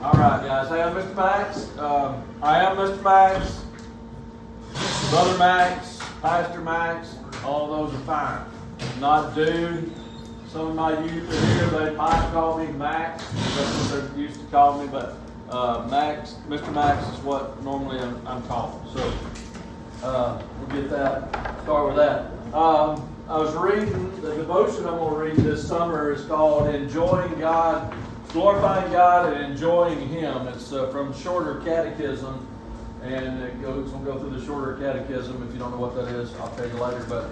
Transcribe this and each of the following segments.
All right, guys. Hey, I'm Mr. Max. I am Mr. Max, Brother Max, Pastor Max. All of those are fine. Not dude. Some of my youth are here. They might call me Max. That's what they used to call me. But Max, Mr. Max is what normally I'm called. So we'll get that. Start with that. I was reading the devotion I'm going to read this summer is called "Enjoying God." Glorifying God and enjoying Him. It's from Shorter Catechism, and we'll go through the Shorter Catechism. If you don't know what that is, I'll tell you later. But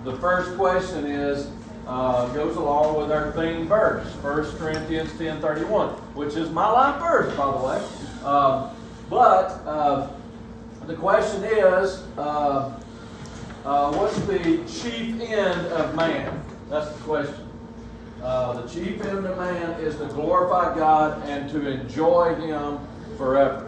the first question is goes along with our theme verse, 1 Corinthians 10:31, which is my life verse, by the way. But the question is, what's the chief end of man? That's the question. The chief end of man is to glorify God and to enjoy Him forever,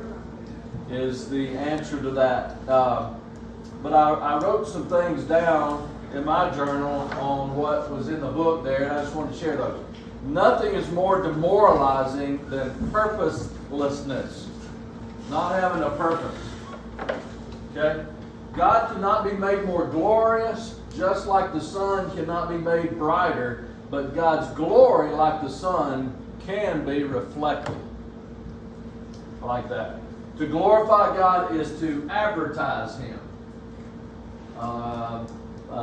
is the answer to that. But I wrote some things down in my journal on what was in the book there, and I just want to share those. Nothing is more demoralizing than purposelessness, not having a purpose. Okay? God cannot be made more glorious, just like the sun cannot be made brighter. But God's glory, like the sun, can be reflected. I like that. To glorify God is to advertise Him.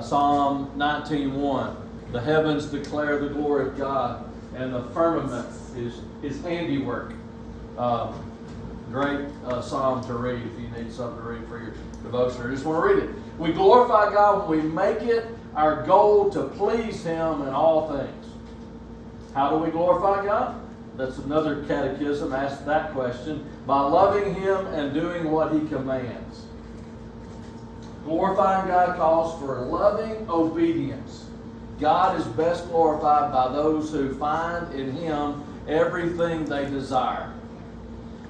Psalm 19:1. The heavens declare the glory of God, and the firmament is His handiwork. Great psalm to read if you need something to read for your devotion. I just want to read it. We glorify God when we make it our goal to please Him in all things. How do we glorify God? That's another catechism. Ask that question. By loving Him and doing what He commands. Glorifying God calls for loving obedience. God is best glorified by those who find in Him everything they desire.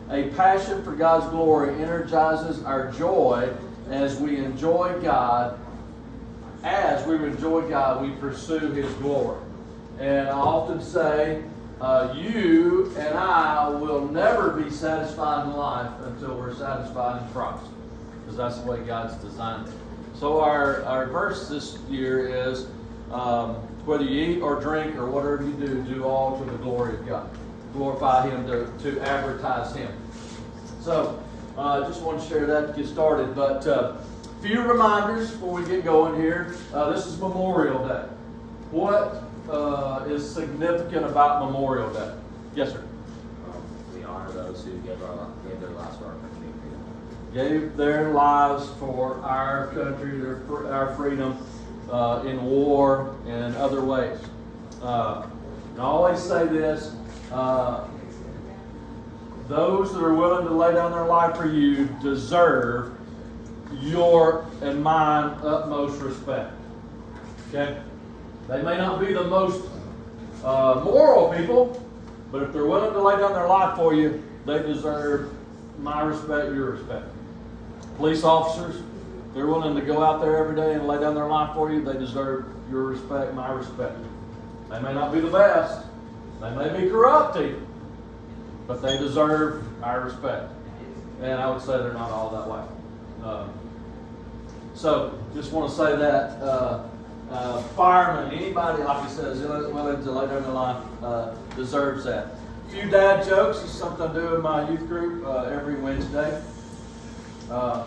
A passion for God's glory energizes our joy as we enjoy God. As we enjoy God, we pursue His glory. And I often say, you and I will never be satisfied in life until we're satisfied in Christ. Because that's the way God's designed it. So our verse this year is, whether you eat or drink or whatever you do all to the glory of God. Glorify Him to advertise Him. So I just want to share that to get started. But few reminders before we get going here. This is Memorial Day. What is significant about Memorial Day? Yes, sir. We honor those who gave their lives for our country. Gave their lives for our country, our freedom in war and other ways. And I always say this. Those that are willing to lay down their life for you deserve your and mine utmost respect. Okay? They may not be the most moral people, but if they're willing to lay down their life for you, they deserve my respect, your respect. Police officers, they're willing to go out there every day and lay down their life for you, they deserve your respect, my respect. They may not be the best, they may be corrupt even, but they deserve our respect. And I would say they're not all that way. So, just want to say that firemen, anybody, like he says, willing to lay down their life, deserves that. A few dad jokes is something I do in my youth group every Wednesday. I'll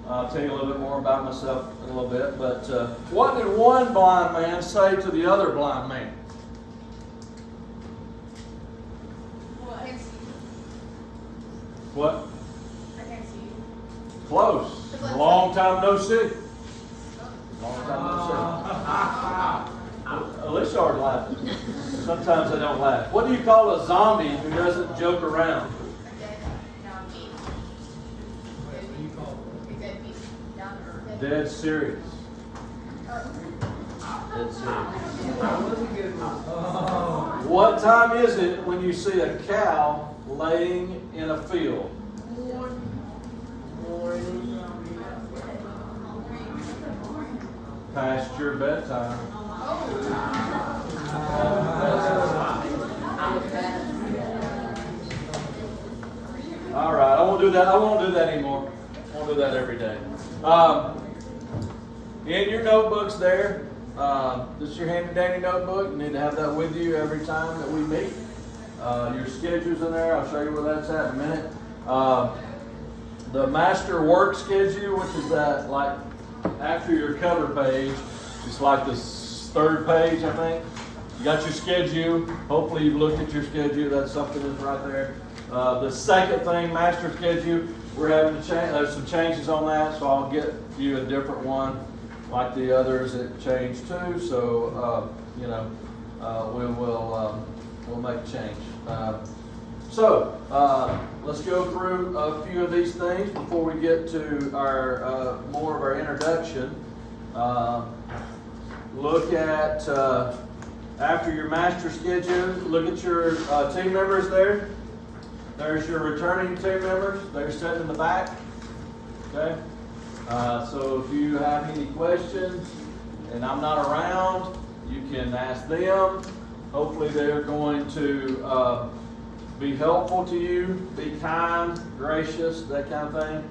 tell you a little bit more about myself in a little bit. But what did one blind man say to the other blind man? What? I can't see you. Close. Long time no see. Long time no see. At least y'all are laughing. Sometimes they don't laugh. What do you call a zombie who doesn't joke around? Dead serious. Dead serious. What time is it when you see a cow laying in a field? Past your bedtime. All right, I won't do that. I won't do that anymore. I won't do that every day. In your notebooks there, this is your handy dandy notebook. You need to have that with you every time that we meet. Your schedule's in there. I'll show you where that's at in a minute. The master work schedule, which is that like after your cover page, it's like this third page, I think. You got your schedule. Hopefully you've looked at your schedule. That's something that's right there. The second thing, master schedule, we're having to change. There's some changes on that, so I'll get you a different one, like the others that changed too. So we'll make a change. Let's go through a few of these things before we get to our more of our introduction. Look at after your master schedule. Look at your team members there. There's your returning team members. They're sitting in the back. Okay. So if you have any questions and I'm not around, you can ask them. Hopefully they're going to be helpful to you, be kind, gracious, that kind of thing.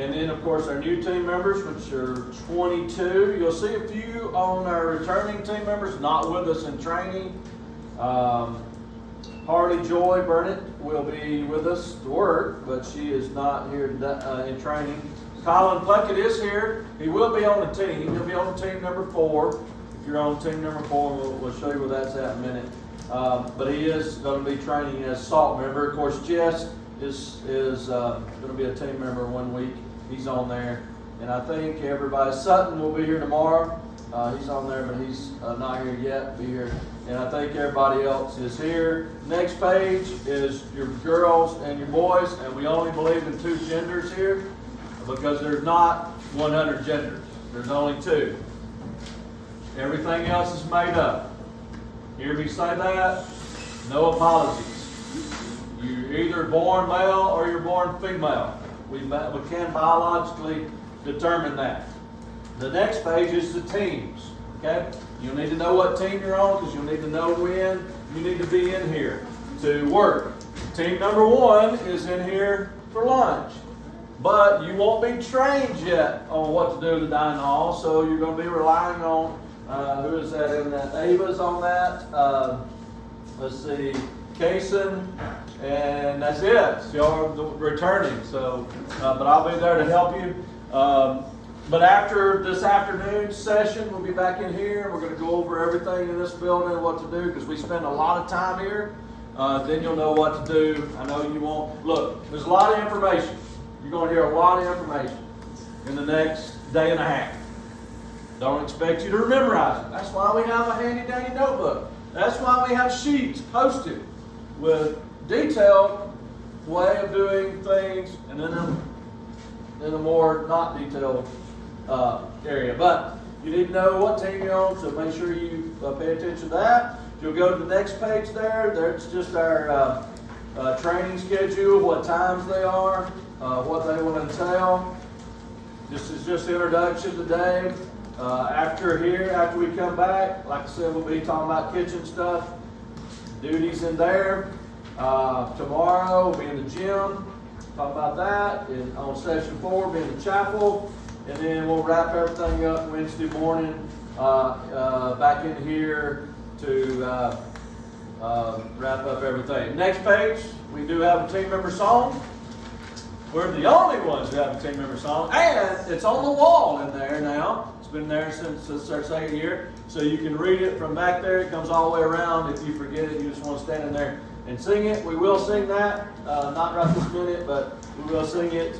And then, of course, our new team members, which are 22. You'll see a few on our returning team members, not with us in training. Harley Joy Burnett will be with us to work, but she is not here in training. Colin Pluckett is here. He will be on the team. He'll be on team number 4. If you're on team number 4, we'll show you where that's at in a minute. But he is going to be training as SALT member. Of course, Jess is going to be a team member 1 week. He's on there. And I think everybody, Sutton will be here tomorrow. He's on there, but he's not here yet. Be here. And I think everybody else is here. Next page is your girls and your boys. And we only believe in 2 genders here because there's not 100 genders. There's only 2. Everything else is made up. Hear me say that? No apologies. You're either born male or you're born female. We can biologically determine that. The next page is the teams. Okay? You'll need to know what team you're on because you'll need to know when you need to be in here to work. Team number 1 is in here for lunch. But you won't be trained yet on what to do in the dining hall, so you're going to be relying on who is that in that? Ava's on that. Let's see, Kaysen, and that's it. So y'all are returning. So, but I'll be there to help you. But after this afternoon session, we'll be back in here. We're going to go over everything in this building and what to do because we spend a lot of time here. Then you'll know what to do. I know you won't. Look, there's a lot of information. You're going to hear a lot of information in the next day and a half. Don't expect you to memorize it. That's why we have a handy dandy notebook. That's why we have sheets posted with detailed way of doing things and then a more not detailed area. But you need to know what team you're on, so make sure you pay attention to that. You'll go to the next page there. There's just our training schedule, what times they are, what they will entail. This is just introduction today. After we come back, like I said, we'll be talking about kitchen stuff, duties in there. Tomorrow we'll be in the gym, talk about that. And on session 4, we'll be in the chapel. And then we'll wrap everything up Wednesday morning back in here to wrap up everything. Next page, we do have a team member song. We're the only ones who have a team member song. And it's on the wall in there now. It's been there since our second year. So you can read it from back there. It comes all the way around. If you forget it, you just want to stand in there and sing it. We will sing that. Not right this minute, but we will sing it.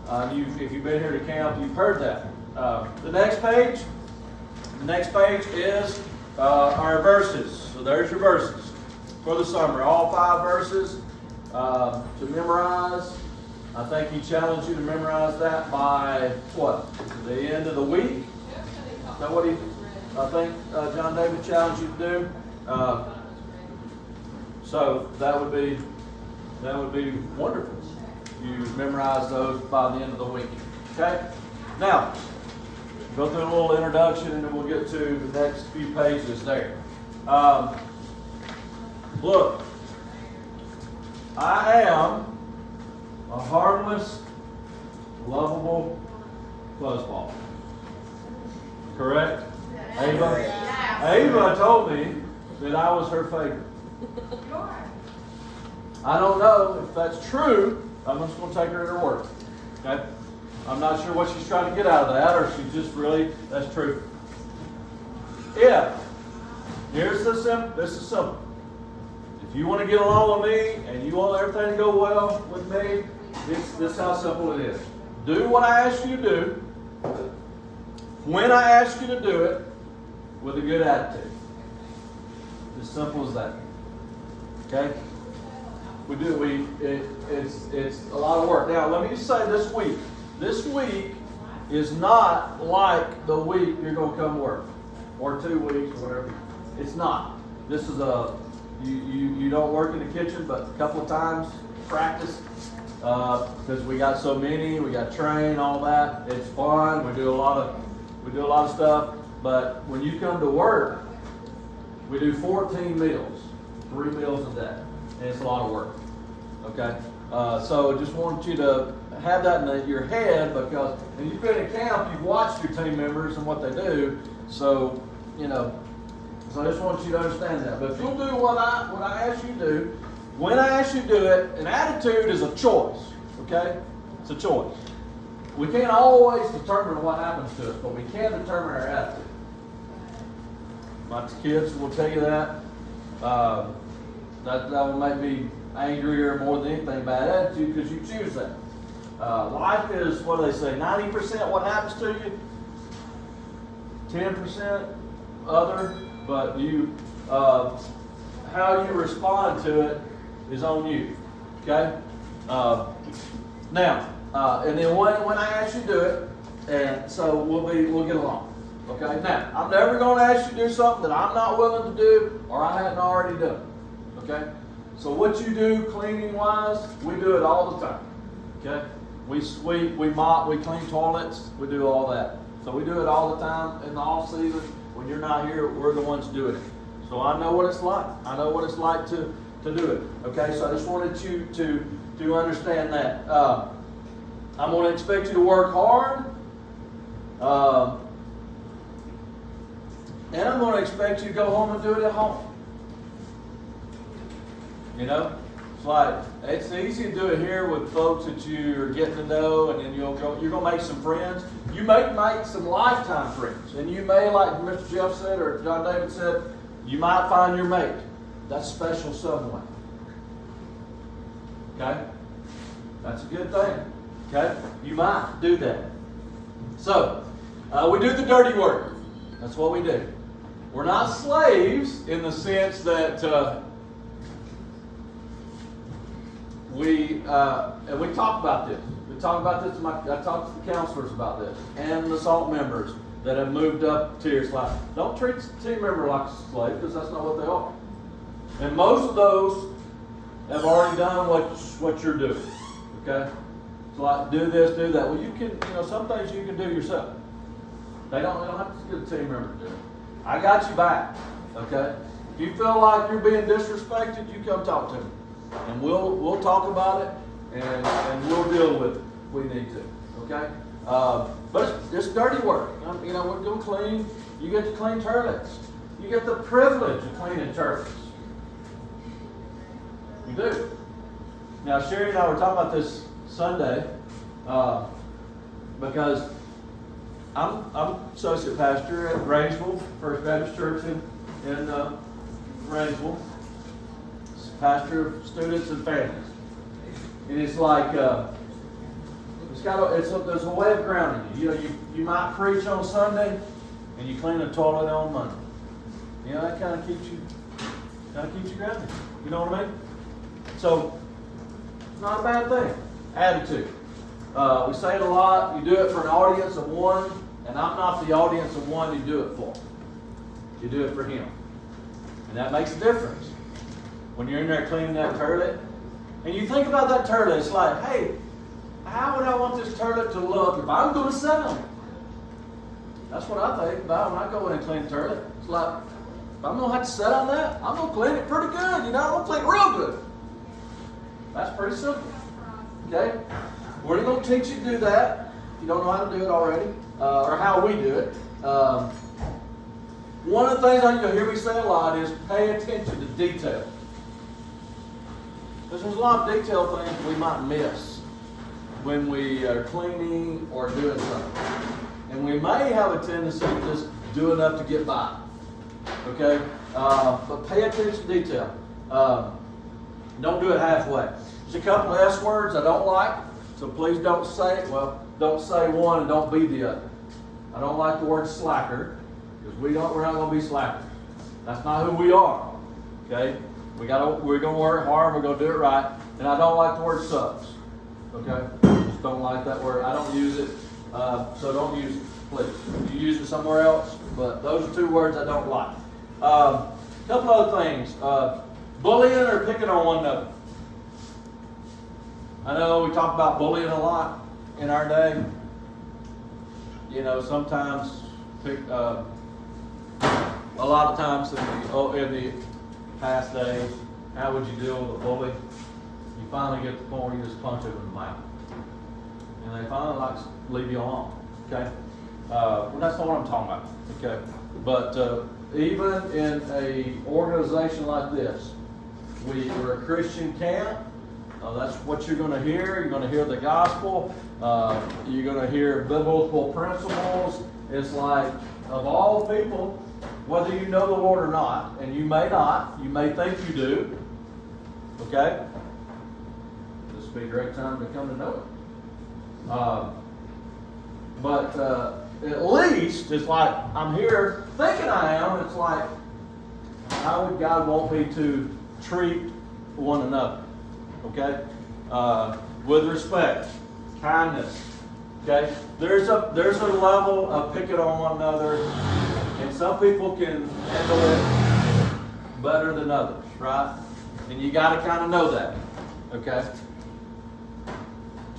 If you've been here to camp, you've heard that. The next page is our verses. So there's your verses for the summer. All 5 verses to memorize. I think he challenged you to memorize that by what? The end of the week? Is that what I think John David challenged you to do? So that would be wonderful. You memorize those by the end of the week. Okay? Now, go through a little introduction and then we'll get to the next few pages there. Look, I am A harmless, lovable fuzzball. Correct? Ava? Ava told me that I was her favorite. I don't know if that's true. I'm just going to take her at her word. Okay? I'm not sure what she's trying to get out of that, or she's just really, that's true. If, here's the simple, this is simple. If you want to get along with me and you want everything to go well with me, this is how simple it is. Do what I ask you to do, when I ask you to do it, with a good attitude. As simple as that. Okay? It's a lot of work. Now, let me just say this week. This week is not like the week you're going to come work. Or 2 weeks, or whatever. It's not. This is you don't work in the kitchen, but a couple of times, practice. Because we got so many, we got train, all that. It's fun. We do a lot of stuff. But when you come to work, we do 14 meals, 3 meals a day, and it's a lot of work. Okay, so I just want you to have that in your head, because when you've been in camp, you've watched your team members and what they do. So so I just want you to understand that. But if you'll do what I ask you to do, when I ask you to do it, an attitude is a choice. Okay, it's a choice. We can't always determine what happens to us, but we can determine our attitude. My kids will tell you that. That will make me angrier more than anything, bad attitude, because you choose that. Life is, what do they say, 90% what happens to you, 10% other, but how you respond to it is on you. Okay? Now, and then when I ask you to do it, and so we'll get along. Okay, now, I'm never going to ask you to do something that I'm not willing to do or I hadn't already done. Okay? So what you do cleaning-wise, we do it all the time. Okay? We mop, we clean toilets, we do all that. So we do it all the time in the off-season. When you're not here, we're the ones doing it. So I know what it's like. I know what it's like to do it. Okay, so I just wanted you to understand that. I'm going to expect you to work hard. And I'm going to expect you to go home and do it at home. It's like, it's easy to do it here with folks that you're getting to know, and then you're going to make some friends. You may make some lifetime friends. And you may, like Mr. Jeff said, or John David said, you might find your mate. That's special someone. Okay? That's a good thing. Okay? You might do that. So, we do the dirty work. That's what we do. We're not slaves in the sense that and we talk about this. We talk about this. I talk to the counselors about this, and the SALT members that have moved up tiers. Like, don't treat the team member like a slave, because that's not what they are. And most of those have already done what you're doing. Okay, so like, do this, do that. Well, you can, some things you can do yourself. They don't have to get a team member to do it. I got you back. Okay, if you feel like you're being disrespected, you come talk to me. And we'll talk about it, and we'll deal with it if we need to. Okay? But it's dirty work. We're going to clean. You get to clean toilets. You get the privilege of cleaning toilets. You do. Now, Sherry and I were talking about this Sunday because I'm associate pastor at Rangeville, First Baptist Church in Rangeville. Pastor of students and families. And it's like, there's a way of grounding you. You might preach on Sunday and you clean a toilet on Monday. That kind of keeps you grounded. You know what I mean? So, it's not a bad thing. Attitude. We say it a lot. You do it for an audience of one, and I'm not the audience of one you do it for. You do it for Him. And that makes a difference. When you're in there cleaning that toilet, and you think about that toilet, it's like, hey, how would I want this toilet to look if I'm going to sit on it? That's what I think about when I go in and clean the toilet. It's like, if I'm going to have to sit on that, I'm going to clean it pretty good. I'm going to clean it real good. That's pretty simple. Okay? We're going to teach you to do that. If you don't know how to do it already, or how we do it. One of the things you'll hear me say a lot is pay attention to detail. Because there's a lot of detail things we might miss when we are cleaning or doing something. And we may have a tendency to just do enough to get by. Okay? But pay attention to detail. Don't do it halfway. There's a couple of S words I don't like, so please don't say it. Well, don't say one and don't be the other. I don't like the word slacker, because we're not going to be slackers. That's not who we are. Okay? We're going to work hard, we're going to do it right. And I don't like the word subs. Okay? Just don't like that word. I don't use it, so don't use it, please. You use it somewhere else, but those are two words I don't like. Couple other things. Bullying or picking on one another. I know we talk about bullying a lot in our day. You know, sometimes, a lot of times in the past days, how would you deal with a bully? You finally get to the point where you just punch them in the mouth. And they finally leave you alone. Okay? Well, that's not what I'm talking about. Okay? But even in a organization like this, we're a Christian camp. That's what you're going to hear. You're going to hear the gospel. You're going to hear biblical principles. It's like, of all people, whether you know the Lord or not, and you may not, you may think you do, okay? This would be a great time to come to know it. But at least, it's like, I'm here thinking I am. It's like, how would God want me to treat one another? Okay? With respect, kindness. Okay? There's a level of picking on one another, and some people can handle it better than others, right? And you got to kind of know that. Okay?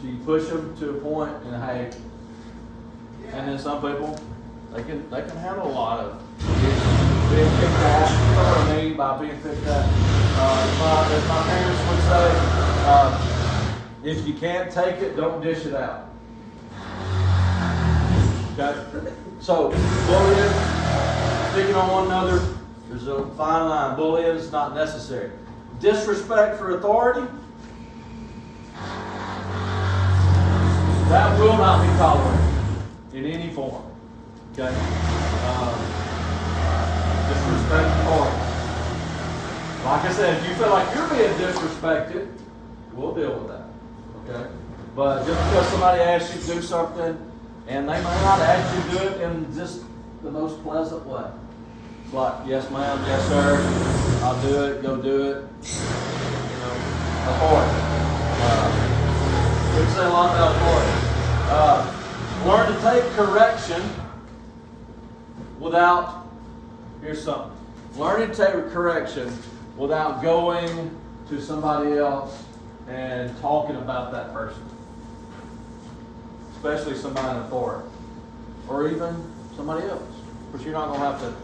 So you push them to a point, and hey, and then some people they can handle a lot of being picked at. You know what I mean by being picked at? As my parents would say, if you can't take it, don't dish it out. Okay? So, bullying, picking on one another, there's a fine line. Bullying is not necessary. Disrespect for authority, that will not be tolerated in any form. Okay? Disrespect authority. Like I said, if you feel like you're being disrespected, we'll deal with that. Okay? But just because somebody asks you to do something, and they may not ask you to do it in just the most pleasant way. It's like, yes ma'am, yes sir, I'll do it, go do it. You know, authority. We say a lot about authority. Learn to take correction without, here's something. Learn to take correction without going to somebody else and talking about that person. Especially somebody in authority. Or even somebody else. But you're not going to have to,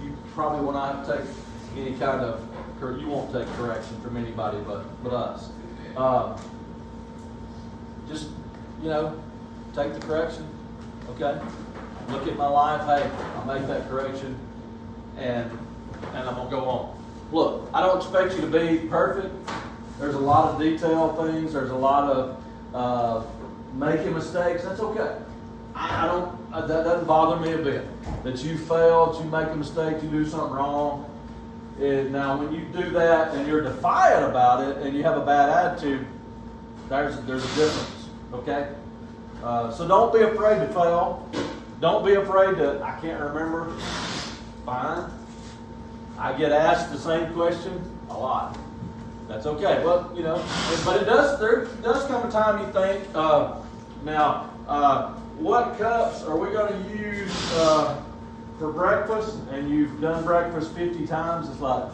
you probably will not have to take any kind of, you won't take correction from anybody but us. Just, take the correction. Okay? Look at my life. Hey, I'll make that correction. And I'm going to go on. Look, I don't expect you to be perfect. There's a lot of detailed things. There's a lot of making mistakes. That's okay. That doesn't bother me a bit. That you fail, that you make a mistake, you do something wrong. Now, when you do that and you're defiant about it and you have a bad attitude, there's a difference. Okay? So don't be afraid to fail. Don't be afraid to, I can't remember. Fine. I get asked the same question a lot. That's okay. Well, but there does come a time you think, what cups are we going to use for breakfast? And you've done breakfast 50 times. It's like,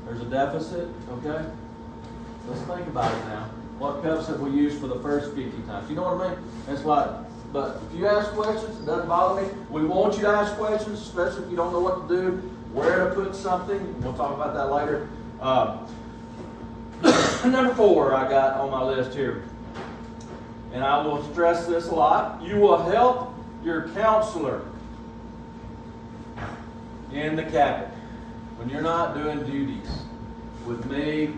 there's a deficit, okay? Let's think about it now. What cups have we used for the first 50 times? You know what I mean? It's like, but if you ask questions, it doesn't bother me. We want you to ask questions, especially if you don't know what to do, where to put something. We'll talk about that later. Number 4 I got on my list here, and I will stress this a lot. You will help your counselor in the cabin when you're not doing duties. With me,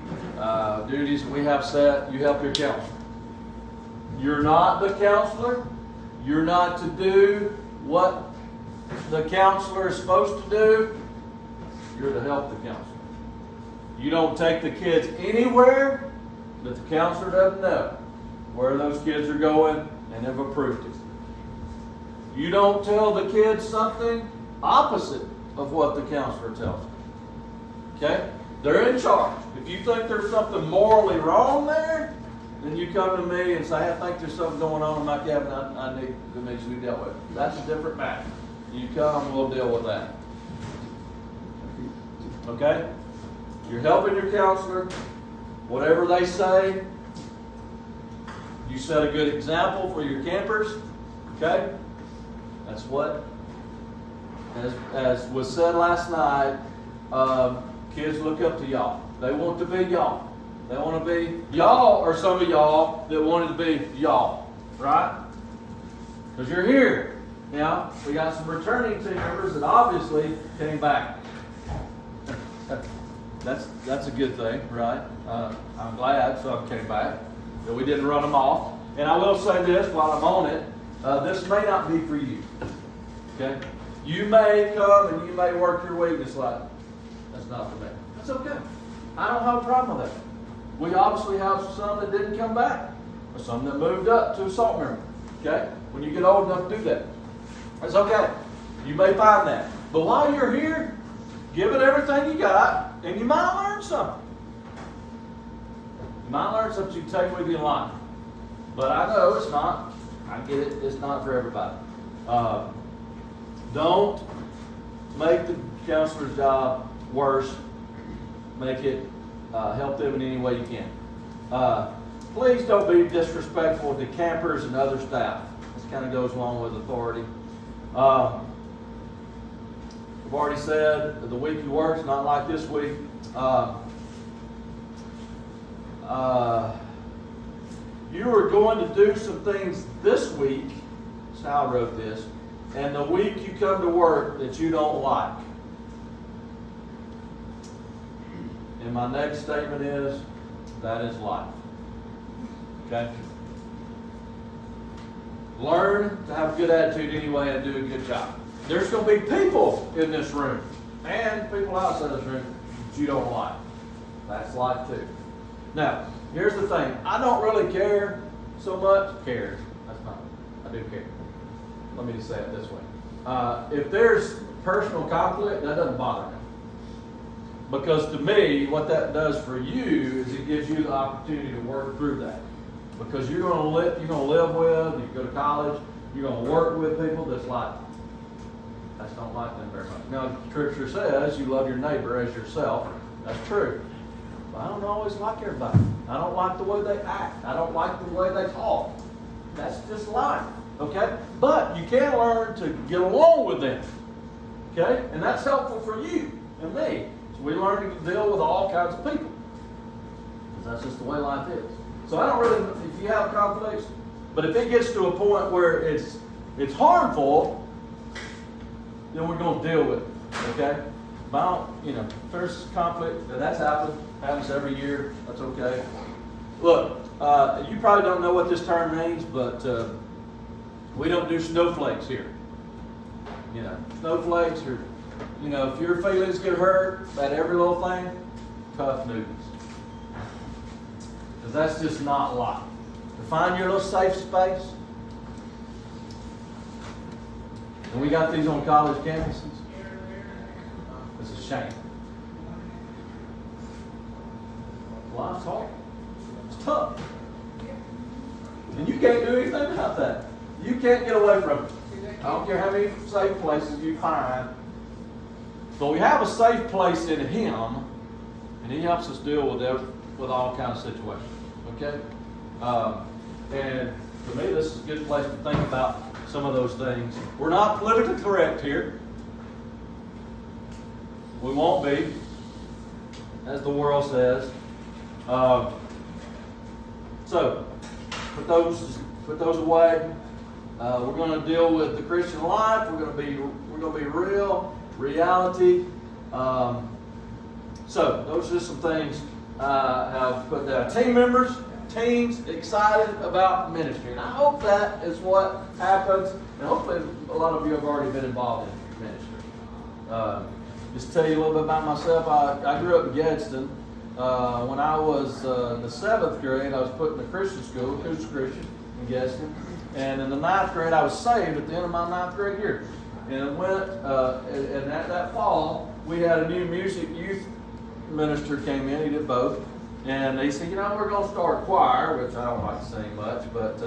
duties we have set, you help your counselor. You're not the counselor. You're not to do what the counselor is supposed to do. You're to help the counselor. You don't take the kids anywhere that the counselor doesn't know where those kids are going and have approved it. You don't tell the kids something opposite of what the counselor tells them. Okay? They're in charge. If you think there's something morally wrong there, then you come to me and say, I think there's something going on in my cabin that needs to be dealt with. That's a different matter. You come, we'll deal with that. Okay? You're helping your counselor. Whatever they say, you set a good example for your campers. Okay? That's what, as was said last night, kids look up to y'all. They want to be y'all. They want to be y'all, or some of y'all that wanted to be y'all, right? Because you're here. Now, we got some returning team members that obviously came back. That's a good thing, right? I'm glad some came back, that we didn't run them off. And I will say this while I'm on it, this may not be for you. Okay? You may come and you may work your weakness like, that's not for me. That's okay. I don't have a problem with that. We obviously have some that didn't come back, or some that moved up to assault member. Okay? When you get old enough to do that. That's okay. You may find that. But while you're here, give it everything you got, and you might learn something. You might learn something you can take with you in life. But I know it's not. I get it. It's not for everybody. Don't make the counselor's job worse. Make it help them in any way you can. Please don't be disrespectful to campers and other staff. This kind of goes along with authority. I've already said the week you work is not like this week. You are going to do some things this week, that's how I wrote this, and the week you come to work that you don't like. And my next statement is, that is life. Okay? Learn to have a good attitude anyway and do a good job. There's going to be people in this room and people outside this room that you don't like. That's life too. Now, here's the thing. I don't really care so much. Cares. That's not. I do care. Let me just say it this way. If there's personal conflict, that doesn't bother me. Because to me, what that does for you is it gives you the opportunity to work through that. Because you're going to live with, you go to college, you're going to work with people that's like, I just don't like them very much. Now, Scripture says you love your neighbor as yourself. That's true. But I don't always like everybody. I don't like the way they act. I don't like the way they talk. That's just life. Okay? But you can learn to get along with them. Okay? And that's helpful for you and me. So we learn to deal with all kinds of people. Because that's just the way life is. So I don't really, if you have conflicts, but if it gets to a point where it's harmful, then we're going to deal with it. Okay? But if there's conflict, that's happens every year. That's okay. Look, you probably don't know what this term means, but we don't do snowflakes here. Snowflakes are, if your feelings get hurt at every little thing, tough news. Because that's just not life. To find your little safe space. And we got these on college campuses. It's a shame. Life's hard. It's tough. And you can't do anything about that. You can't get away from it. I don't care how many safe places you find. But we have a safe place in Him, and He helps us deal with all kinds of situations. Okay? And for me, this is a good place to think about some of those things. We're not politically correct here. We won't be, as the world says. So, put those away. We're going to deal with the Christian life. We're going to be real, reality. So, those are just some things I have put down. Team members, teens, excited about ministry. And I hope that is what happens. And hopefully a lot of you have already been involved in ministry. Just tell you a little bit about myself. I grew up in Gadsden. When I was in the 7th grade, I was put in a Christian school, Christian in Gadsden. And in the 9th grade, I was saved at the end of my 9th grade year. And that fall, we had a new music youth minister came in. He did both. And they said, we're going to start choir, which I don't like to sing much, but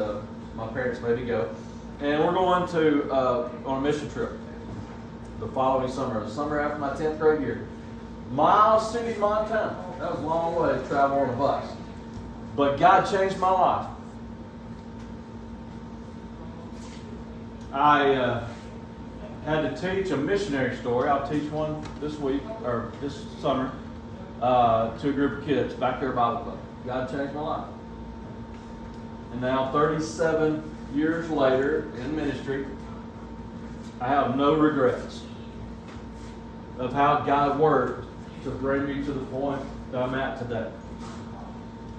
my parents made me go. And we're going to on a mission trip the following summer, the summer after my 10th grade year. Miles City, Montana. That was a long way to travel on a bus. But God changed my life. I had to teach a missionary story. I'll teach one this week, or this summer, to a group of kids back there at Bible Club. God changed my life. And now, 37 years later in ministry, I have no regrets of how God worked to bring me to the point that I'm at today.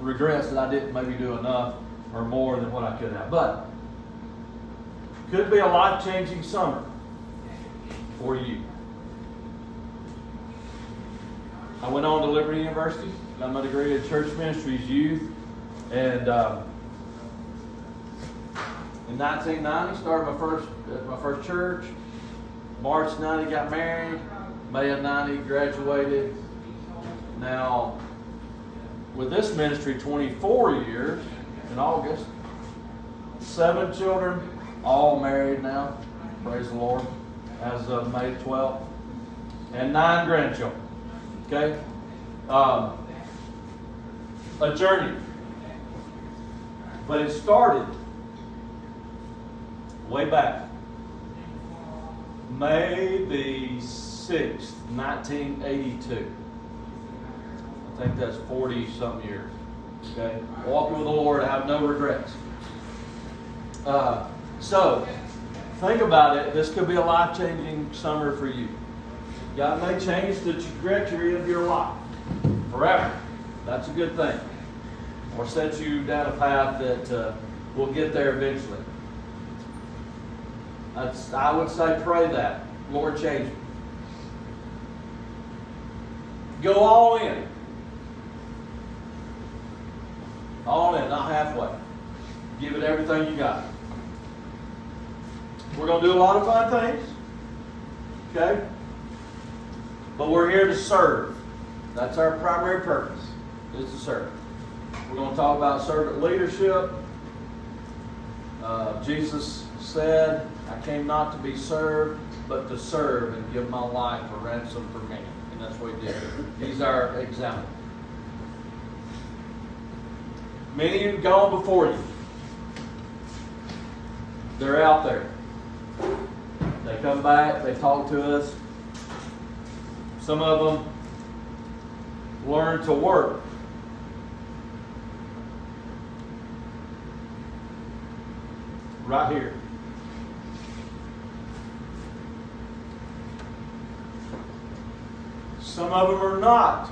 Regrets that I didn't maybe do enough or more than what I could have. But could be a life-changing summer for you. I went on to Liberty University, got my degree in church ministries, youth, and in 1990 started my first church. March 90 got married. May of 90 graduated. Now, with this ministry, 24 years in August. 7 children, all married now. Praise the Lord. As of May 12th. And 9 grandchildren. Okay? A journey. But it started way back. May the 6th, 1982. I think that's 40-something years. Okay? Walking with the Lord, I have no regrets. So, think about it. This could be a life-changing summer for you. God may change the trajectory of your life forever. That's a good thing. Or set you down a path that will get there eventually. I would say pray that. Lord, change me. Go all in. All in, not halfway. Give it everything you got. We're going to do a lot of fun things. Okay? But we're here to serve. That's our primary purpose, is to serve. We're going to talk about servant leadership. Jesus said, I came not to be served, but to serve and give my life a ransom for many. And that's what he did. He's our example. Many have gone before you. They're out there. They come back, they talk to us. Some of them learn to work. Right here. Some of them are not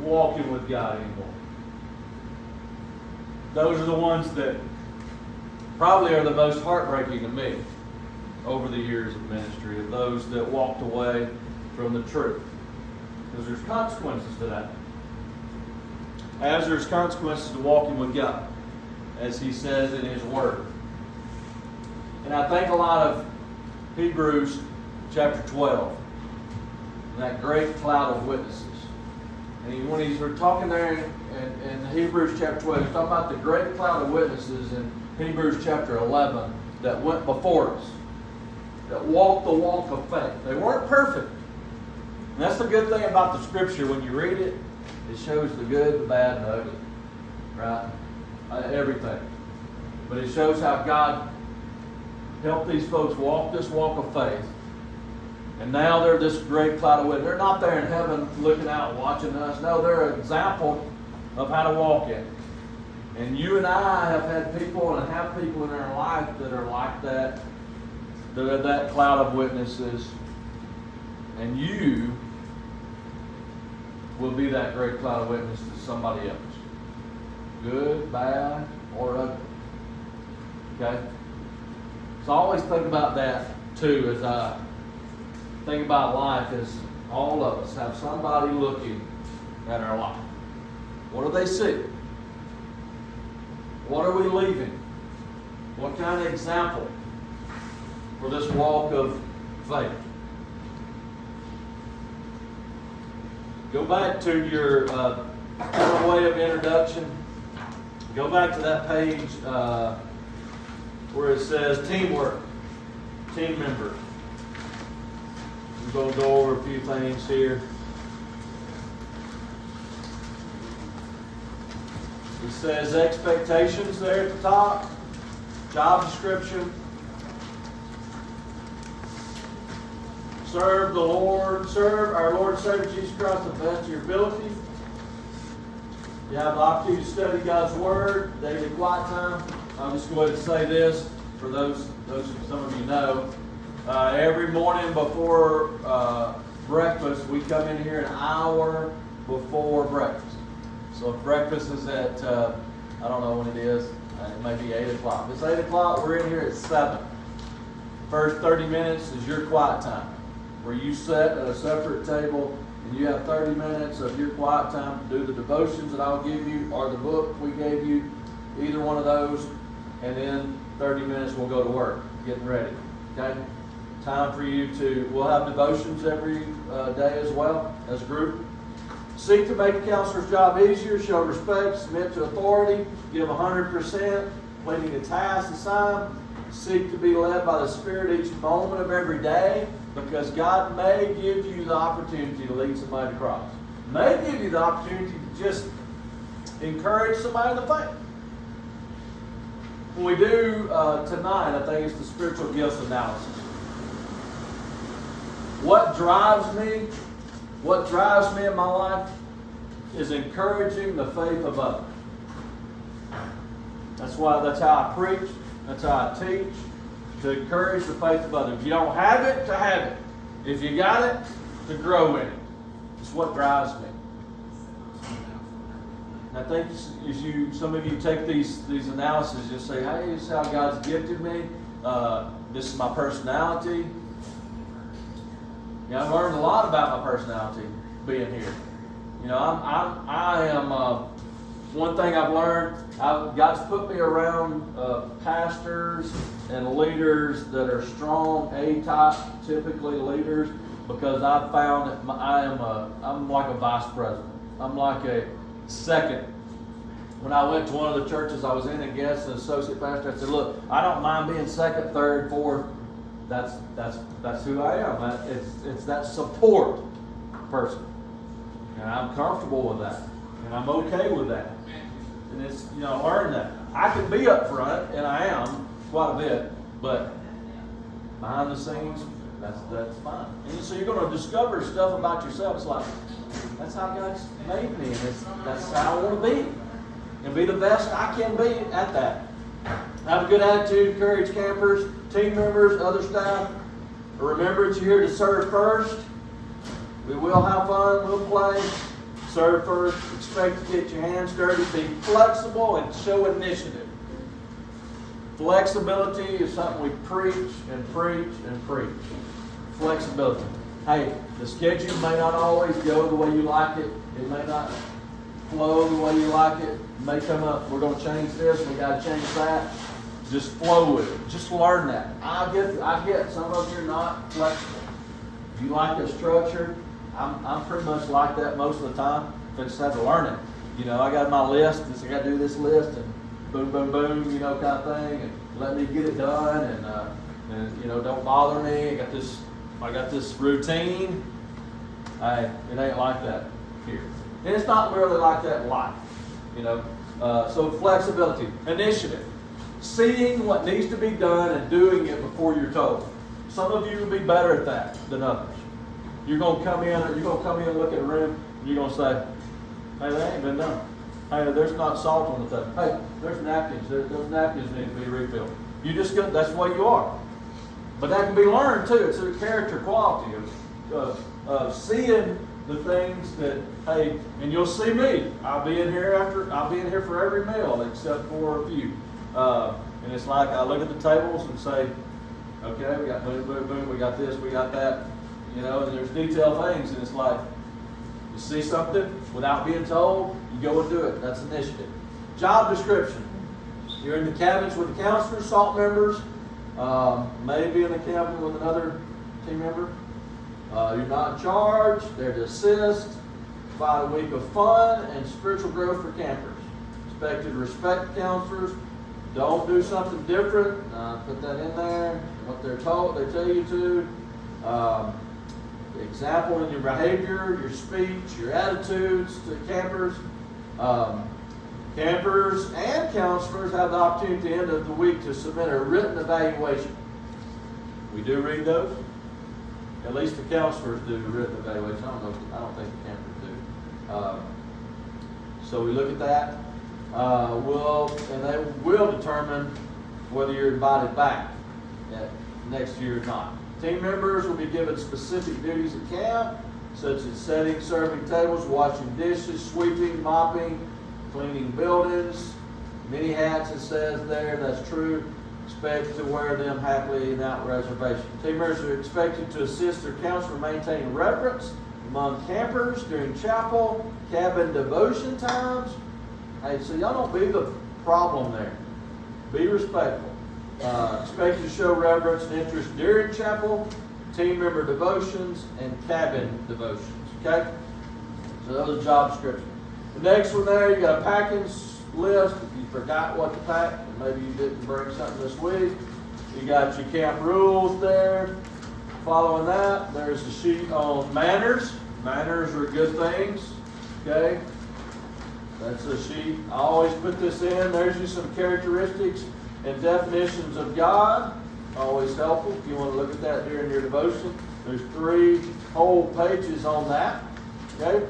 walking with God anymore. Those are the ones that probably are the most heartbreaking to me over the years of ministry, of those that walked away from the truth. Because there's consequences to that. As there's consequences to walking with God, as he says in his word. And I think a lot of Hebrews chapter 12, that great cloud of witnesses. And when he's talking there in Hebrews chapter 12, he's talking about the great cloud of witnesses in Hebrews chapter 11 that went before us, that walked the walk of faith. They weren't perfect. And that's the good thing about the scripture. When you read it, it shows the good, the bad, and the ugly. Right? Everything. But it shows how God helped these folks walk this walk of faith. And now they're this great cloud of witness. They're not there in heaven looking out watching us. No, they're an example of how to walk in. And you and I have had people and have people in our life that are like that, that are that cloud of witnesses. And you will be that great cloud of witness to somebody else. Good, bad, or ugly. Okay? So I always think about that too as I think about life, as all of us have somebody looking at our life. What do they see? What are we leaving? What kind of example for this walk of faith? Go back to your way of introduction. Go back to that page where it says teamwork, team member. We're going to go over a few things here. It says expectations there at the top, job description. Serve our Lord and Savior Jesus Christ to the best of your ability. You have the opportunity to study God's Word, daily quiet time. I'll just go ahead and say this for those some of you know. Every morning before breakfast, we come in here an hour before breakfast. So if breakfast is at, I don't know when it is, it may be 8 o'clock. If it's 8 o'clock, we're in here at 7. First 30 minutes is your quiet time, where you sit at a separate table and you have 30 minutes of your quiet time to do the devotions that I'll give you or the book we gave you, either one of those, and then 30 minutes we'll go to work, getting ready. Okay? Time for you to, we'll have devotions every day as well, as a group. Seek to make a counselor's job easier, show respect, submit to authority, give 100%, completing a task assigned. Seek to be led by the Spirit each moment of every day, because God may give you the opportunity to lead somebody to Christ. May give you the opportunity to just encourage somebody in the faith. When we do tonight, I think it's the spiritual gifts analysis. What drives me in my life is encouraging the faith of others. That's how I preach. That's how I teach. To encourage the faith of others. If you don't have it, to have it. If you got it, to grow in it. It's what drives me. And I think as some of you take these analyses, you say, hey, this is how God's gifted me. This is my personality. I've learned a lot about my personality being here. I am. One thing I've learned, God's put me around pastors and leaders that are strong A-type, typically leaders, because I've found that I'm like a vice president. I'm like a second. When I went to one of the churches I was in and guest as associate pastor, I said, look, I don't mind being second, third, fourth. That's who I am. It's that support person. And I'm comfortable with that. And I'm okay with that. And it's, I learned that. I can be up front, and I am quite a bit, but behind the scenes, that's fine. And so you're going to discover stuff about yourself. It's like, that's how God's made me, and that's how I want to be. And be the best I can be at that. Have a good attitude, encourage campers, team members, other staff. Remember that you're here to serve first. We will have fun, we'll play. Serve first, expect to get your hands dirty, be flexible, and show initiative. Flexibility is something we preach and preach and preach. Flexibility. Hey, the schedule may not always go the way you like it. It may not flow the way you like it. It may come up, we're going to change this, we got to change that. Just flow with it. Just learn that. I get some of you are not flexible. If you like it structured, I'm pretty much like that most of the time. I just have to learn it. I got my list. I got to do this list, and boom, boom, boom, kind of thing, and let me get it done, and don't bother me. I got this routine. It ain't like that here, and it's not really like that in life. So flexibility, initiative, seeing what needs to be done and doing it before you're told. Some of you will be better at that than others. You're going to come in and look at a room, and you're going to say, hey, that ain't been done. Hey, there's not salt on the table. Hey, there's napkins. Those napkins need to be refilled. You just go, that's the way you are. But that can be learned too. It's a character quality of seeing the things that, hey, and you'll see me. I'll be in here for every meal except for a few. And it's like I look at the tables and say, okay, we got boom, boom, boom, we got this, we got that, you know, and there's detailed things, and it's like, you see something without being told, you go and do it. That's initiative. Job description. You're in the cabins with the counselors, SALT members, maybe in the cabin with another team member. You're not in charge. They're to assist. Provide a week of fun and spiritual growth for campers. Expected to respect counselors. Don't do something different. Put that in there. What they're told, they tell you to. Example in your behavior, your speech, your attitudes to campers. Campers and counselors have the opportunity at the end of the week to submit a written evaluation. We do read those. At least the counselors do written evaluation. I don't think the campers do. So we look at that. And they will determine whether you're invited back next year or not. Team members will be given specific duties at camp, such as setting, serving tables, washing dishes, sweeping, mopping, cleaning buildings. Many hats, it says there, that's true. Expect to wear them happily without reservation. Team members are expected to assist their counselor in maintaining reverence among campers during chapel, cabin devotion times. Hey, so y'all don't be the problem there. Be respectful. Expect to show reverence and interest during chapel, team member devotions, and cabin devotions. Okay? So those are job descriptions. The next one there, you got a packing list. If you forgot what to pack, and maybe you didn't bring something this week, you got your camp rules there. Following that, there's a sheet on manners. Manners are good things. Okay? That's a sheet. I always put this in. There's just some characteristics and definitions of God. Always helpful if you want to look at that during your devotion. There's 3 whole pages on that. Okay?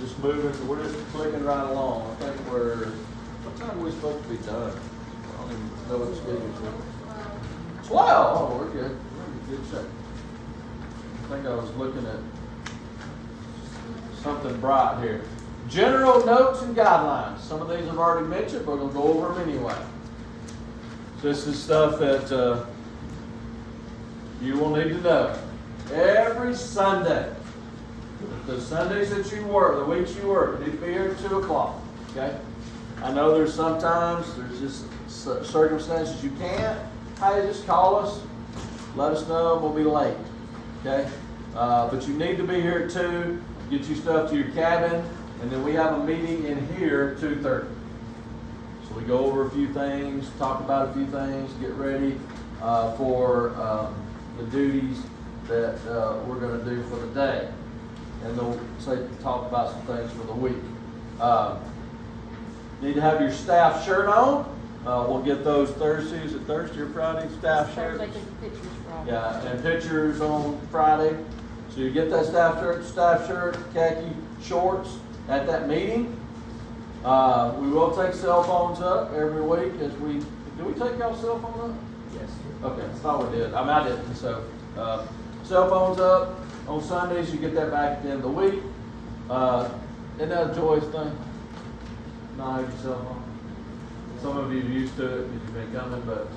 Just moving, we're just clicking right along. I think what time are we supposed to be done? I don't even know what the schedule is. 12! Oh, we're good. We're in good shape. I think I was looking at something bright here. General notes and guidelines. Some of these I've already mentioned, but we're going to go over them anyway. So this is stuff that you will need to know. Every Sunday, the Sundays that you work, the weeks you work, you need to be here at 2 o'clock. Okay? I know there's just circumstances you can't. Hey, just call us. Let us know. We'll be late. Okay? But you need to be here at 2. Get you stuff to your cabin. And then we have a meeting in here at 2:30. So we go over a few things, talk about a few things, get ready for the duties that we're going to do for the day. And they'll talk about some things for the week. Need to have your staff shirt on. We'll get those Thursday. Is it Thursday or Friday? Staff shirt. Thursday, pictures Friday. Yeah, and pictures on Friday. So you get that staff shirt, khaki shorts at that meeting. We will take cell phones up every week do we take y'all cell phone up? Yes. Okay, I thought we did. I didn't. So cell phones up on Sundays. You get that back at the end of the week. Isn't that a joyous thing? Not having your cell phone. Some of you are used to it because you've been coming, but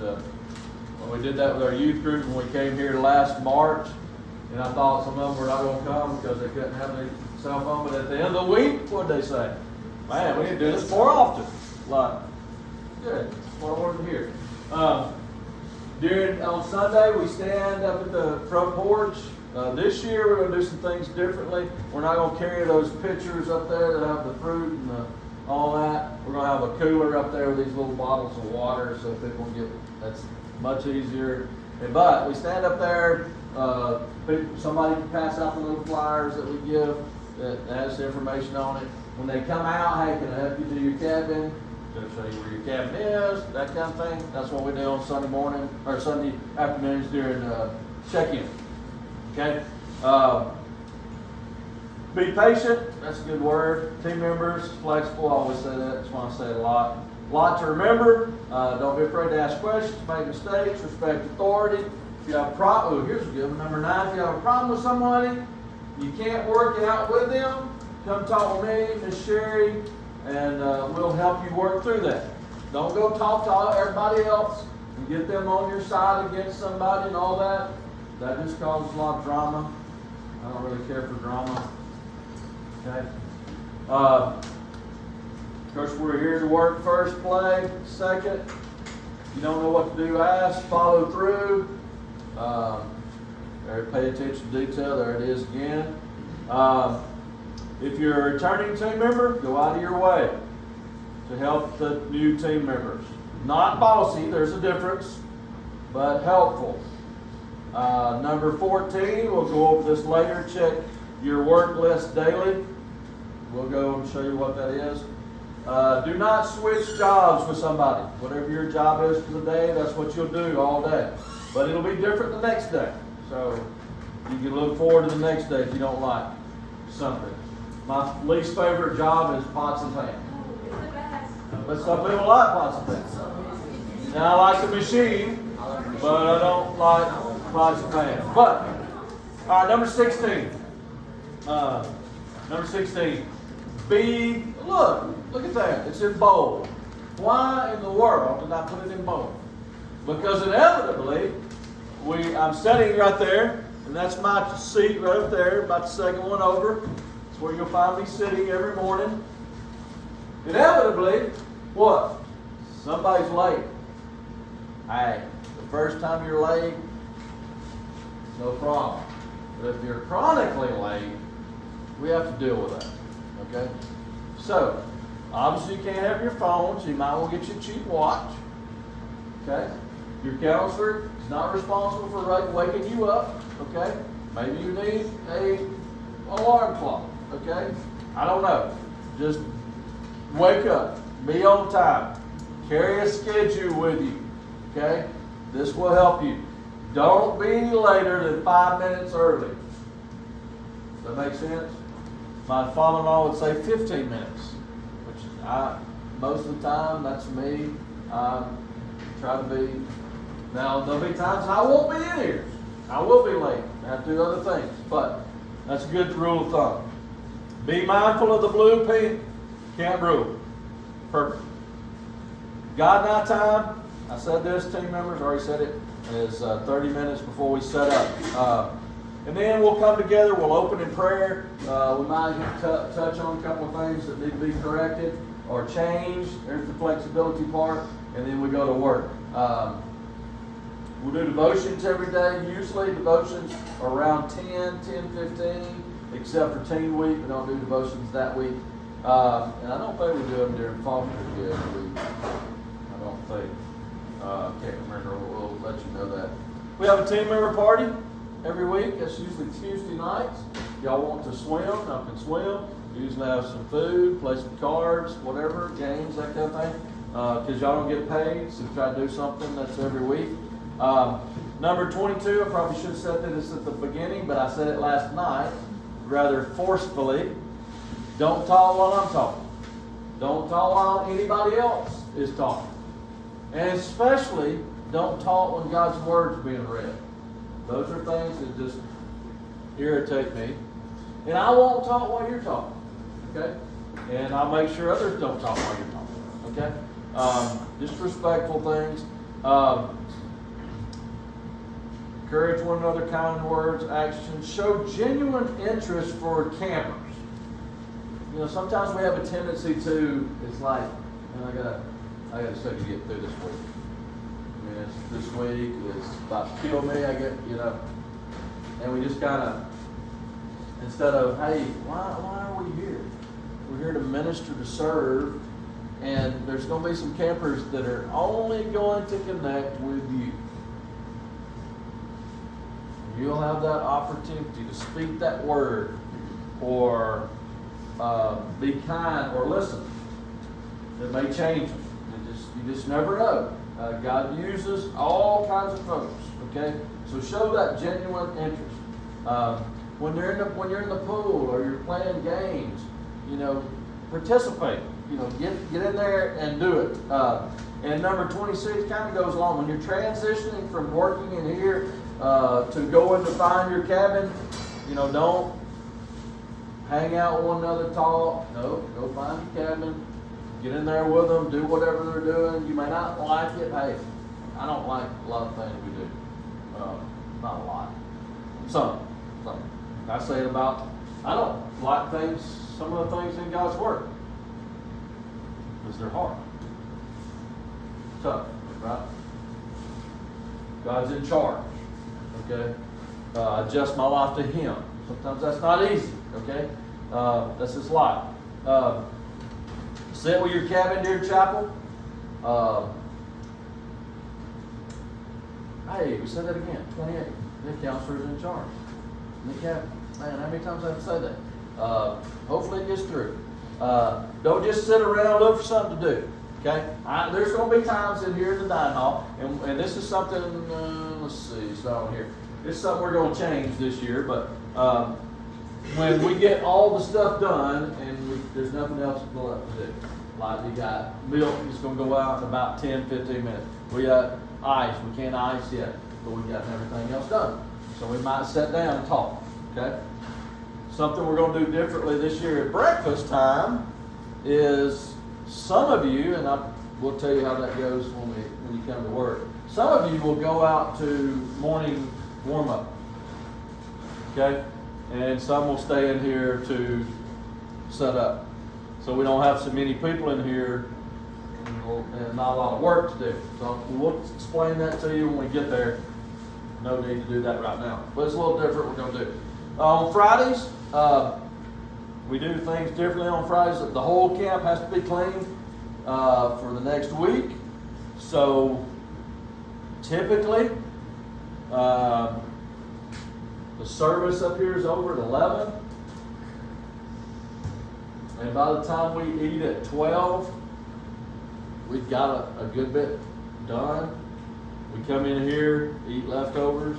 when we did that with our youth group when we came here last March, and I thought some of them were not going to come because they couldn't have their cell phone, but at the end of the week, what did they say? Man, we need to do this more often. Like, good. That's what I wanted to hear. On Sunday, we stand up at the front porch. This year, we're going to do some things differently. We're not going to carry those pitchers up there that have the fruit and all that. We're going to have a cooler up there with these little bottles of water so people can that's much easier. But we stand up there. Somebody can pass out the little flyers that we give that has the information on it. When they come out, hey, can I help you do your cabin? Going to show you where your cabin is, that kind of thing. That's what we do on Sunday morning or Sunday afternoons during check-in. Okay. Be patient, that's a good word. Team members, flexible, I always say that, that's why I say it a lot. A lot to remember. Don't be afraid to ask questions, make mistakes, respect authority. If you have a problem, here's a good one, number 9. If you have a problem with somebody, you can't work it out with them, come talk with me, Miss Sherry, and we'll help you work through that. Don't go talk to everybody else and get them on your side against somebody and all that. That just causes a lot of drama. I don't really care for drama. Okay. Of course, we're here to work first, play second. If you don't know what to do, ask, follow through. Pay attention to detail. There it is again. If you're a returning team member, go out of your way to help the new team members. Not bossy, there's a difference, but helpful. Number 14, we'll go over this later. Check your work list daily. We'll go and show you what that is. Do not switch jobs with somebody. Whatever your job is for the day, that's what you'll do all day. But it'll be different the next day. So you can look forward to the next day if you don't like something. My least favorite job is pots and pans. But some people like pots and pans. Now I like the machine, but I don't like pots and pans. But, all right, number 16. Number 16. Look at that. It's in bold. Why in the world did I put it in bold? Because inevitably, I'm sitting right there, and that's my seat right up there, about the second one over. It's where you'll find me sitting every morning. Inevitably, what? Somebody's late. Hey, the first time you're late, no problem. But if you're chronically late, we have to deal with that. Okay? So, obviously you can't have your phone, so you might want to get you a cheap watch. Okay? Your counselor is not responsible for waking you up. Okay? Maybe you need an alarm clock. Okay? I don't know. Just wake up. Be on time. Carry a schedule with you. Okay? This will help you. Don't be any later than 5 minutes early. Does that make sense? My father-in-law would say 15 minutes, which most of the time, that's me. I try to be. Now, there'll be times I won't be in here. I will be late. I have to do other things. But that's a good rule of thumb. Be mindful of the blue, pink, can't rule. Perfect. God night time, I said this, team members, already said it, is 30 minutes before we set up. And then we'll come together, we'll open in prayer. We might touch on a couple of things that need to be corrected or changed. There's the flexibility part. And then we go to work. We'll do devotions every day. Usually devotions are around 10:15, except for Teen Week. We don't do devotions that week. And I don't think we do them during Faulkner's every week. I don't think. Can't remember. We'll let you know that. We have a team member party every week. That's usually Tuesday nights. Y'all want to swim? Y'all can swim. We usually have some food, play some cards, whatever, games, that kind of thing. Because y'all don't get paid, so try to do something that's every week. Number 22, I probably should have said this at the beginning, but I said it last night, rather forcefully. Don't talk while I'm talking. Don't talk while anybody else is talking. And especially, don't talk when God's Word's being read. Those are things that just irritate me. And I won't talk while you're talking. Okay? And I'll make sure others don't talk while you're talking. Okay? Just respectful things. Encourage one another, kind words, actions. Show genuine interest for campers. You know, sometimes we have a tendency to, it's like, man, I got stuff to get through this week. I mean, this week is about to kill me. And we just kind of, instead of, hey, why are we here? We're here to minister, to serve, and there's going to be some campers that are only going to connect with you. You'll have that opportunity to speak that word, or be kind, or listen. It may change them. You just never know. God uses all kinds of folks. Okay, so show that genuine interest. when you're in the pool or you're playing games, participate. Get in there and do it. And number 26 kind of goes along when you're transitioning from working in here to going to find your cabin. Don't hang out with one another, talk. No, go find your cabin. Get in there with them. Do whatever they're doing. You may not like it. Hey, I don't like a lot of things we do. Not a lot. Some. I say it about. I don't like things. Some of the things in God's Word. Because they're hard. Tough, right? God's in charge. Okay? Adjust my life to Him. Sometimes that's not easy. Okay? That's His life. Sit with your cabin, dear chapel. Hey, we said that again. 28. The counselor is in charge. The cabin. Man, how many times I have to say that? Hopefully it gets through. Don't just sit around and look for something to do. Okay? There's going to be times in here in the dining hall, and this is something, let's see, it's not on here. It's something we're going to change this year, but when we get all the stuff done and there's nothing else left to do. Like you got milk, it's going to go out in about 10, 15 minutes. We got ice, we can't ice yet, but we got everything else done. So we might sit down and talk. Okay? Something we're going to do differently this year at breakfast time is some of you, and I will tell you how that goes when you come to work. Some of you will go out to morning warm-up. Okay? And some will stay in here to set up. So we don't have so many people in here and not a lot of work to do. So we'll explain that to you when we get there. No need to do that right now. But it's a little different we're going to do. On Fridays, we do things differently on Fridays. The whole camp has to be cleaned for the next week. So typically, the service up here is over at 11. And by the time we eat at 12, we've got a good bit done. We come in here, eat leftovers.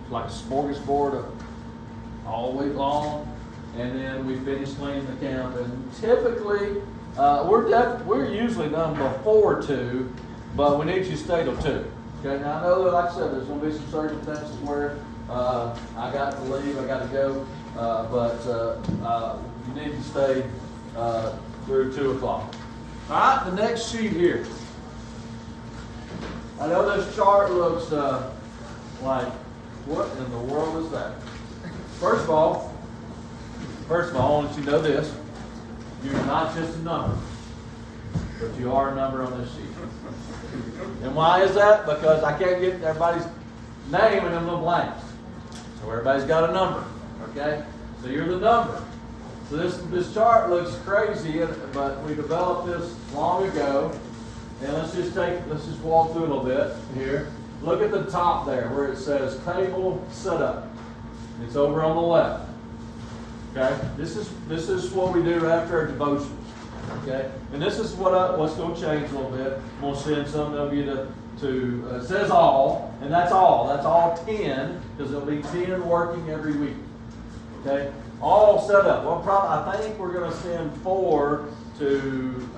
It's like a smorgasbord all week long. And then we finish cleaning the camp. And typically, we're usually done before 2, but we need you to stay till 2. Okay, now I know that, like I said, there's going to be some circumstances where I got to leave, I got to go, but you need to stay through 2 o'clock. All right, the next sheet here. I know this chart looks like, what in the world is that? First of all, I want you to know this. You're not just a number, but you are a number on this sheet. And why is that? Because I can't get everybody's name in them little blanks. So everybody's got a number, okay? So you're the number. So this chart looks crazy, but we developed this long ago. And let's just walk through a little bit here. Look at the top there where it says table setup. It's over on the left. Okay? This is what we do after our devotions. Okay? And this is what's going to change a little bit. I'm going to send some of you to it says all, and that's all. That's all 10, because there'll be 10 working every week. Okay? All set up. Well, I think we're going to send 4 to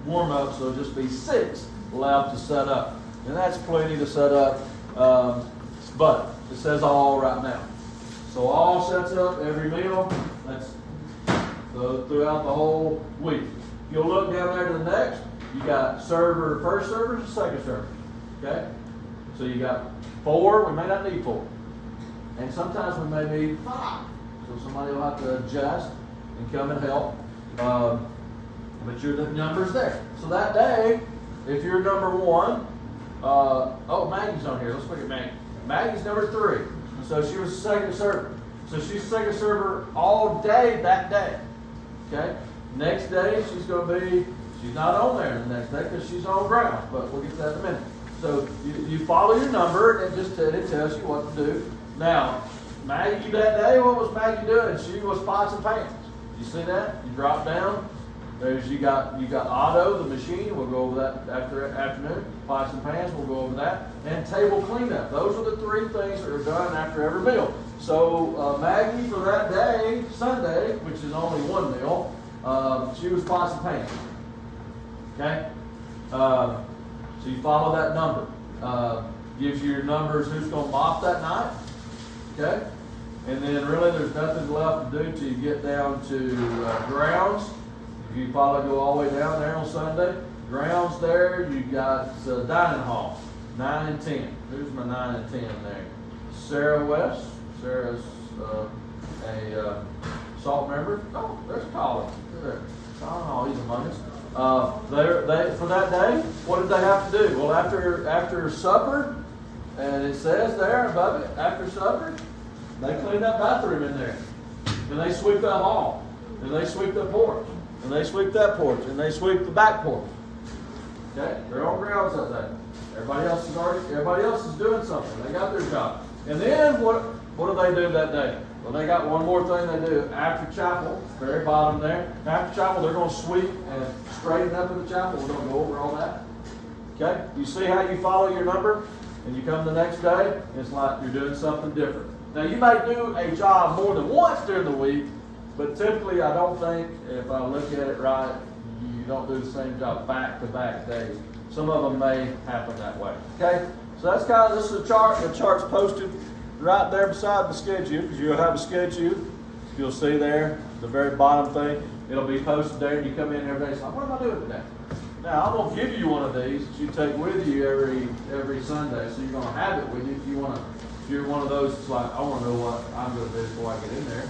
warm up, so it'll just be 6 left to set up. And that's plenty to set up, but it says all right now. So all sets up every meal. That's throughout the whole week. If you'll look down there to the next, you got first servers and second servers. Okay? So you got 4, we may not need 4. And sometimes we may need 5. So somebody will have to adjust and come and help. But the number's there. So that day, if you're number 1, Maggie's on here. Let's look at Maggie. Maggie's number 3. So she was second server. So she's second server all day that day. Okay? Next day, she's not on there the next day because she's on ground. But we'll get to that in a minute. So you follow your number and it tells you what to do. Now, Maggie that day, what was Maggie doing? She was pots and pans. You see that? You drop down. You got Otto, the machine. We'll go over that afternoon. Pots and pans. We'll go over that. And table cleanup. Those are the 3 things that are done after every meal. So Maggie, for that day, Sunday, which is only one meal, she was pots and pans. Okay? So you follow that number. Gives you your numbers who's going to mop that night. Okay? And then really there's nothing left to do till you get down to grounds. If you go all the way down there on Sunday, grounds there, you got dining hall, 9 and 10. Who's my 9 and 10 there? Sarah West. Sarah's a SALT member. Oh, there's Colin. There. Oh, he's among us. For that day, what did they have to do? Well, after supper, and it says there above it, after supper, they clean that bathroom in there. And they sweep that hall. And they sweep the porch. And they sweep that porch. And they sweep the back porch. Okay? They're on grounds that day. Everybody else is doing something. They got their job. And then what do they do that day? Well, they got one more thing they do. After chapel, very bottom there. After chapel, they're going to sweep and straighten up in the chapel. We're going to go over all that. Okay? You see how you follow your number? And you come the next day, it's like you're doing something different. Now, you may do a job more than once during the week, but typically I don't think, if I look at it right, you don't do the same job back-to-back days. Some of them may happen that way. Okay? So that's this is a chart. The chart's posted right there beside the schedule, because you'll have a schedule. You'll see there, the very bottom thing. It'll be posted there, and you come in every day and say, what am I doing today? Now, I'm going to give you one of these that you take with you every Sunday, so you're going to have it with you. If you're one of those that's like, I want to know what I'm going to do before I get in there,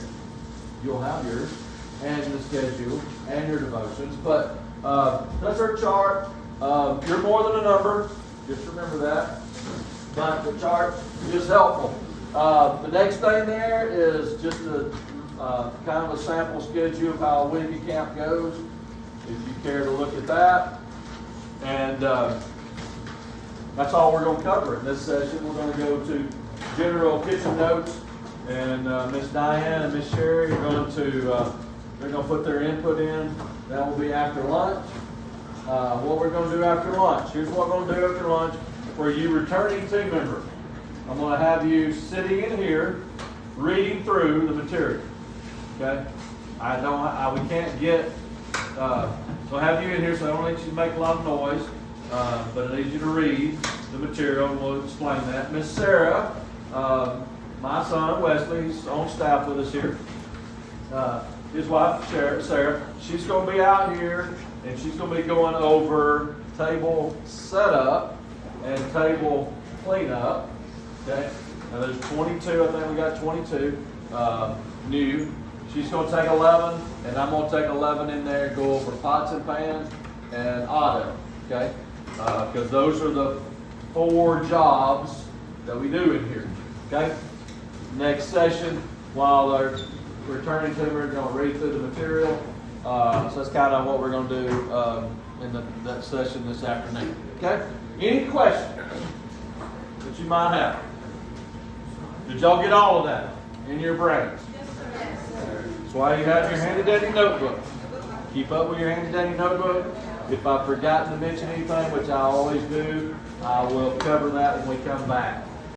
you'll have yours, and the schedule, and your devotions. But that's our chart. You're more than a number. Just remember that. But the chart is helpful. The next thing there is just kind of a sample schedule of how a weekly camp goes, if you care to look at that. And that's all we're going to cover in this session. We're going to go to general kitchen notes, and Miss Diane and Miss Sherry are going to put their input in. That will be after lunch. What we're going to do after lunch. Here's what we're going to do after lunch for you returning team members. I'm going to have you sitting in here reading through the material. Okay? We can't get. So have you in here, so I don't want you to make a lot of noise, but I need you to read the material, and we'll explain that. Miss Sarah, my son Wesley, he's on staff with us here. His wife Sarah, she's going to be out here, and she's going to be going over table setup and table cleanup. Okay, now there's 22. I think we got 22 new. She's going to take 11, and I'm going to take 11 in there and go over pots and pans and auto, okay? Because those are the 4 jobs that we do in here, okay? Next session, while they're returning to me, we're going to read through the material. So that's kind of what we're going to do in that session this afternoon, okay? Any questions that you might have? Did y'all get all of that in your brains? That's why you have your handy-dandy notebook. Keep up with your handy-dandy notebook. If I've forgotten to mention anything, which I always do, I will cover that when we come back.